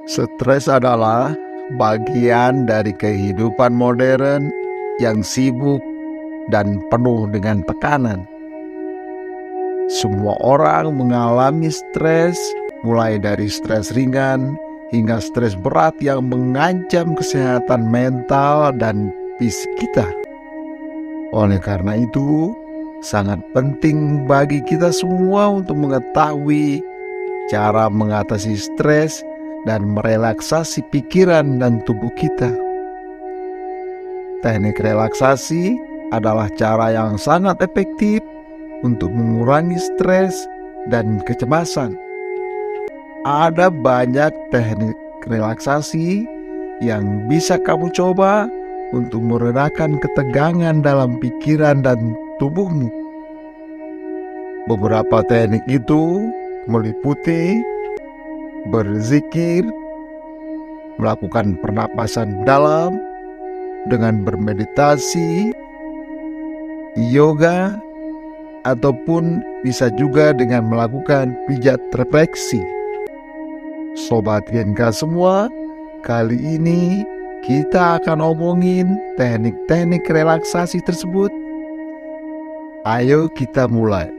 Stres adalah bagian dari kehidupan modern yang sibuk dan penuh dengan tekanan. Semua orang mengalami stres, mulai dari stres ringan hingga stres berat yang mengancam kesehatan mental dan fisik kita. Oleh karena itu, sangat penting bagi kita semua untuk mengetahui cara mengatasi stres dan merelaksasi pikiran dan tubuh kita. Teknik relaksasi adalah cara yang sangat efektif untuk mengurangi stres dan kecemasan. Ada banyak teknik relaksasi yang bisa kamu coba untuk meredakan ketegangan dalam pikiran dan tubuhmu. Beberapa teknik itu meliputi berzikir, melakukan pernapasan dalam dengan bermeditasi, yoga, ataupun bisa juga dengan melakukan pijat refleksi. Sobat Genka semua, kali ini kita akan omongin teknik-teknik relaksasi tersebut. Ayo kita mulai.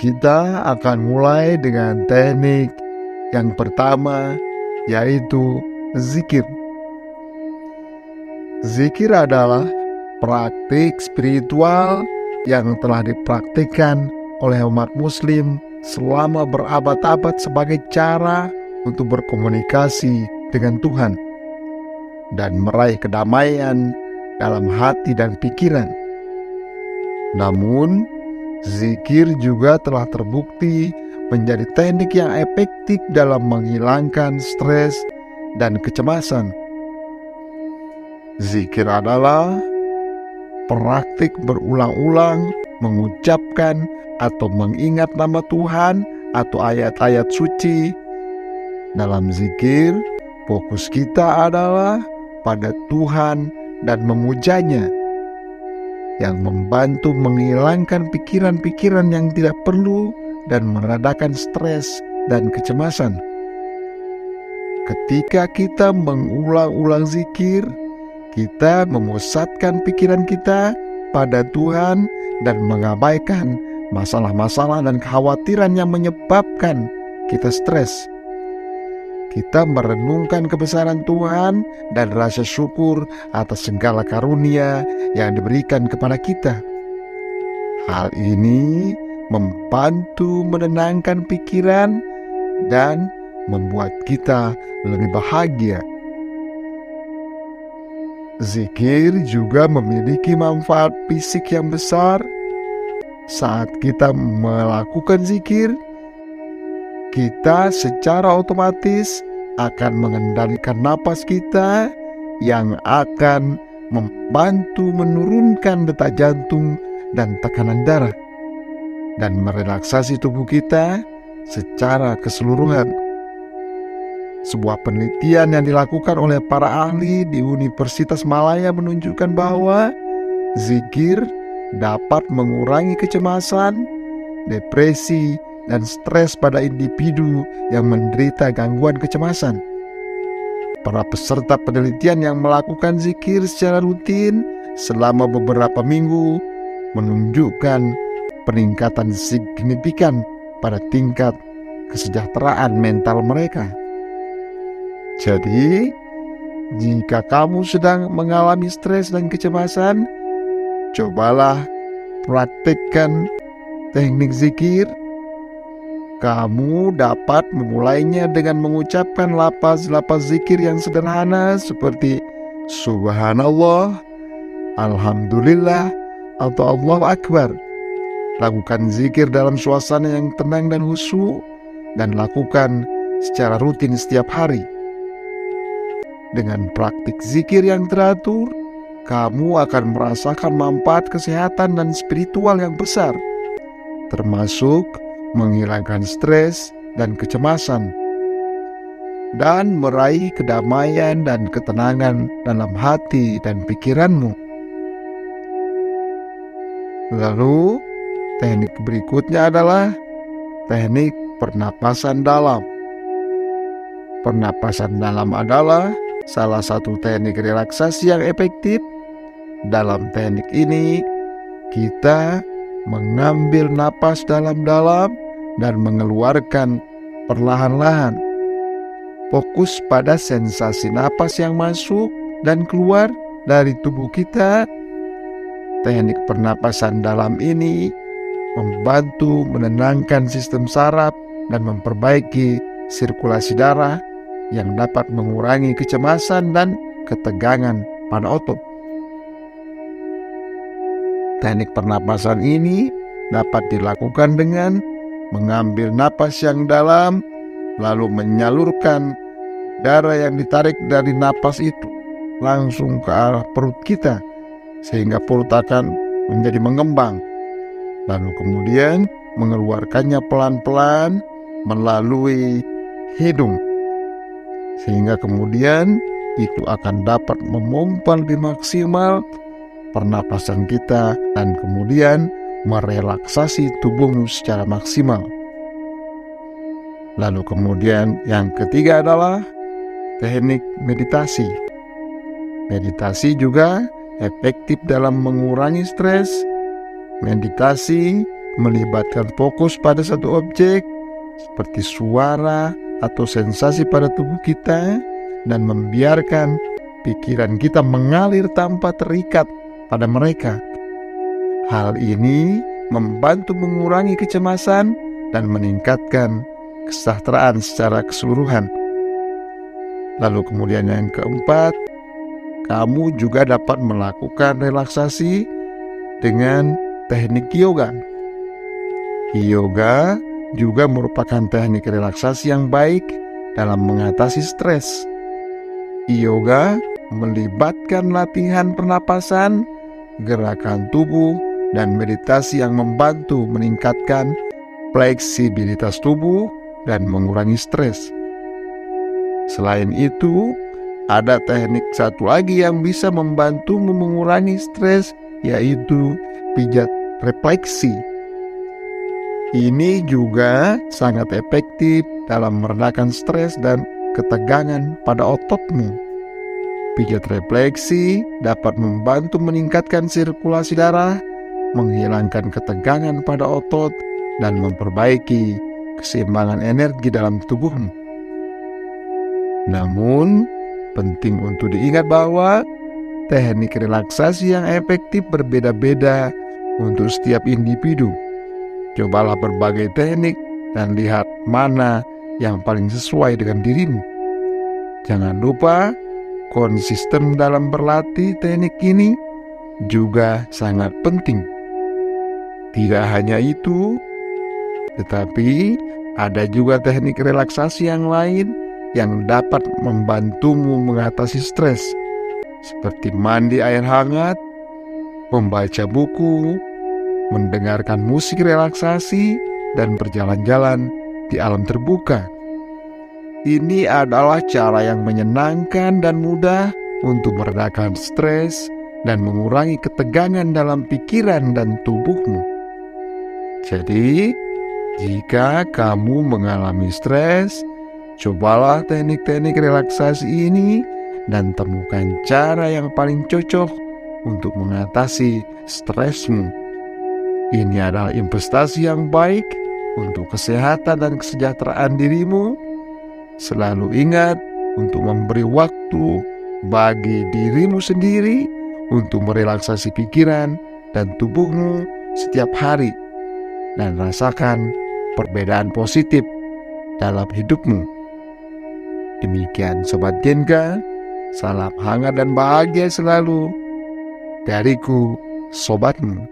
Kita akan mulai dengan teknik yang pertama, yaitu zikir. Zikir adalah praktik spiritual yang telah dipraktikkan oleh umat muslim selama berabad-abad sebagai cara untuk berkomunikasi dengan Tuhan dan meraih kedamaian dalam hati dan pikiran. Namun, zikir juga telah terbukti menjadi teknik yang efektif dalam menghilangkan stres dan kecemasan. Zikir adalah praktik berulang-ulang mengucapkan atau mengingat nama Tuhan atau ayat-ayat suci. Dalam zikir, fokus kita adalah pada Tuhan dan memujanya, yang membantu menghilangkan pikiran-pikiran yang tidak perlu dan meredakan stres dan kecemasan. Ketika kita mengulang-ulang zikir, kita memusatkan pikiran kita pada Tuhan dan mengabaikan masalah-masalah dan kekhawatiran yang menyebabkan kita stres. Kita merenungkan kebesaran Tuhan dan rasa syukur atas segala karunia yang diberikan kepada kita. Hal ini membantu menenangkan pikiran dan membuat kita lebih bahagia. Zikir juga memiliki manfaat fisik yang besar. Saat kita melakukan zikir, kita secara otomatis akan mengendalikan napas kita yang akan membantu menurunkan detak jantung dan tekanan darah dan merelaksasi tubuh kita secara keseluruhan. Sebuah penelitian yang dilakukan oleh para ahli di Universitas Malaya menunjukkan bahwa zikir dapat mengurangi kecemasan, depresi, dan stres pada individu yang menderita gangguan kecemasan. Para peserta penelitian yang melakukan zikir secara rutin selama beberapa minggu menunjukkan peningkatan signifikan pada tingkat kesejahteraan mental mereka. Jadi, jika kamu sedang mengalami stres dan kecemasan, cobalah praktikkan teknik zikir. Kamu dapat memulainya dengan mengucapkan lafaz-lafaz zikir yang sederhana seperti Subhanallah, Alhamdulillah, atau Allahu Akbar. Lakukan zikir dalam suasana yang tenang dan khusyuk, dan lakukan secara rutin setiap hari. Dengan praktik zikir yang teratur, kamu akan merasakan manfaat kesehatan dan spiritual yang besar, termasuk menghilangkan stres dan kecemasan, dan meraih kedamaian dan ketenangan dalam hati dan pikiranmu. Lalu, teknik berikutnya adalah teknik pernapasan dalam. Pernapasan dalam adalah salah satu teknik relaksasi yang efektif. Dalam teknik ini, kita mengambil napas dalam-dalam dan mengeluarkan perlahan-lahan. Fokus pada sensasi napas yang masuk dan keluar dari tubuh kita. Teknik pernapasan dalam ini membantu menenangkan sistem saraf dan memperbaiki sirkulasi darah yang dapat mengurangi kecemasan dan ketegangan pada otot. Teknik pernapasan ini dapat dilakukan dengan mengambil napas yang dalam, lalu menyalurkan darah yang ditarik dari napas itu langsung ke arah perut kita, sehingga perut akan menjadi mengembang. Lalu kemudian mengeluarkannya pelan-pelan melalui hidung, sehingga kemudian itu akan dapat memompa lebih maksimal pernapasan kita dan kemudian merelaksasi tubuhmu secara maksimal. Lalu kemudian yang ketiga adalah teknik meditasi. Meditasi juga efektif dalam mengurangi stres. Meditasi melibatkan fokus pada satu objek seperti suara atau sensasi pada tubuh kita dan membiarkan pikiran kita mengalir tanpa terikat pada mereka. Hal ini membantu mengurangi kecemasan dan meningkatkan kesejahteraan secara keseluruhan. Lalu kemudian yang keempat, kamu juga dapat melakukan relaksasi dengan teknik yoga. Yoga juga merupakan teknik relaksasi yang baik dalam mengatasi stres. Yoga melibatkan latihan pernapasan, gerakan tubuh, dan meditasi yang membantu meningkatkan fleksibilitas tubuh dan mengurangi stres. Selain itu, ada teknik satu lagi yang bisa membantu mengurangi stres, yaitu pijat refleksi. Ini juga sangat efektif dalam meredakan stres dan ketegangan pada ototmu. Pijat refleksi dapat membantu meningkatkan sirkulasi darah, menghilangkan ketegangan pada otot, dan memperbaiki keseimbangan energi dalam tubuhmu. Namun, penting untuk diingat bahwa teknik relaksasi yang efektif berbeda-beda untuk setiap individu. Cobalah berbagai teknik dan lihat mana yang paling sesuai dengan dirimu. Jangan lupa, konsisten dalam berlatih teknik ini juga sangat penting. Tidak hanya itu, tetapi ada juga teknik relaksasi yang lain yang dapat membantumu mengatasi stres, seperti mandi air hangat, membaca buku, mendengarkan musik relaksasi, dan berjalan-jalan di alam terbuka. Ini adalah cara yang menyenangkan dan mudah untuk meredakan stres dan mengurangi ketegangan dalam pikiran dan tubuhmu. Jadi, jika kamu mengalami stres, cobalah teknik-teknik relaksasi ini dan temukan cara yang paling cocok untuk mengatasi stresmu. Ini adalah investasi yang baik untuk kesehatan dan kesejahteraan dirimu. Selalu ingat untuk memberi waktu bagi dirimu sendiri untuk merelaksasi pikiran dan tubuhmu setiap hari, dan rasakan perbedaan positif dalam hidupmu. Demikian Sobat Genka, salam hangat dan bahagia selalu dariku, sobatmu.